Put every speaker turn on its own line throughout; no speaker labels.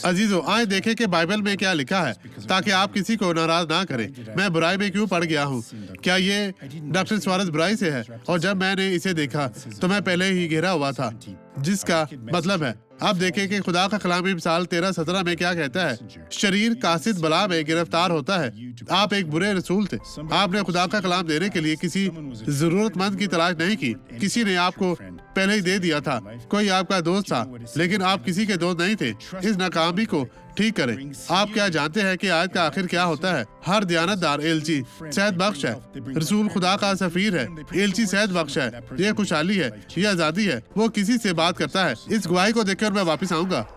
अजीजों, आए देखें कि बाइबल में क्या लिखा है, ताकि आप किसी को नाराज ना करें। मैं बुराई में क्यों पड़ गया हूँ? क्या ये डॉक्टर सुआरेज़ बुराई से है? और जब मैंने इसे देखा तो मैं पहले ही घिरा हुआ था, जिसका मतलब है अब देखें कि खुदा का कलाम मिसाल 13:17 में क्या कहता है। शरीर कासिद बला में गिरफ्तार होता है। आप एक बुरे रसूल थे। आपने खुदा का कलाम देने के लिए किसी जरूरतमंद की तलाश नहीं की। किसी ने आपको पहले ही दे दिया था। कोई आपका दोस्त था, लेकिन आप किसी के दोस्त नहीं थे। इस नाकामी को ठीक करें। आप क्या जानते हैं कि आयत का आखिर क्या होता है? हर दयानतदार एलची सेहत बख्श है। रसूल खुदा का सफीर है। एलची सेहत बख्श है। ये खुशहाली है, ये आजादी है। वो किसी से बात करता है। इस गवाही को देखकर मैं वापस आऊंगा।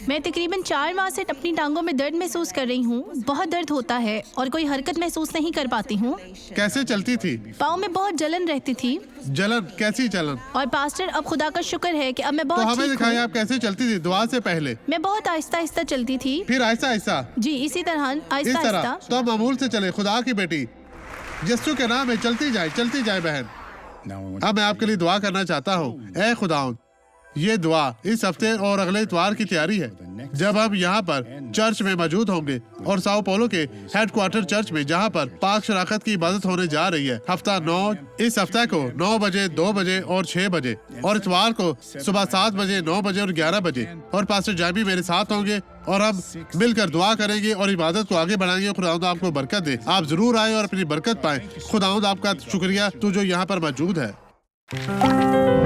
मैं तकरीबन 4 माह से अपनी टांगों में दर्द महसूस कर रही हूँ। बहुत दर्द होता है और कोई हरकत महसूस नहीं कर पाती हूँ।
कैसे चलती थी?
पाँव में बहुत जलन रहती थी।
जलन? कैसी जलन?
और पास्टर, अब खुदा का शुक्र है कि अब मैं
तो
बहुत
हमें
ठीक
दिखाइए
हूँ।
आप कैसे चलती थी दुआ से पहले।
मैं बहुत आहिस्ता आहिस्ता चलती थी।
फिर आहिस्ता आहिस्ता?
जी, इसी तरह
इस
आहिस्ता
तरह?
आहिस्ता।
तो मामूल से चले। खुदा की बेटी यीशु के नाम में चलती जाए बहन। अब मैं आपके लिए दुआ करना चाहता हूँ। ऐ खुदावंद, ये दुआ इस हफ्ते और अगले इतवार की तैयारी है, जब हम यहाँ पर चर्च में मौजूद होंगे और साओ पोलो के हेडक्वार्टर चर्च में, जहाँ पर पाक शराकत की इबादत होने जा रही है। हफ्ता 9 इस हफ्ते को 9 बजे, 2 बजे और 6 बजे, और इतवार को सुबह 7 बजे, 9 बजे और 11 बजे। और पास्टर जामी मेरे साथ होंगे और हम मिलकर दुआ करेंगे और इबादत को आगे बढ़ाएंगे। खुदावंद आपको बरकत दे। आप जरूर आए और अपनी बरकत पाएं। खुदावंद आपका शुक्रिया, तू जो यहाँ पर मौजूद है।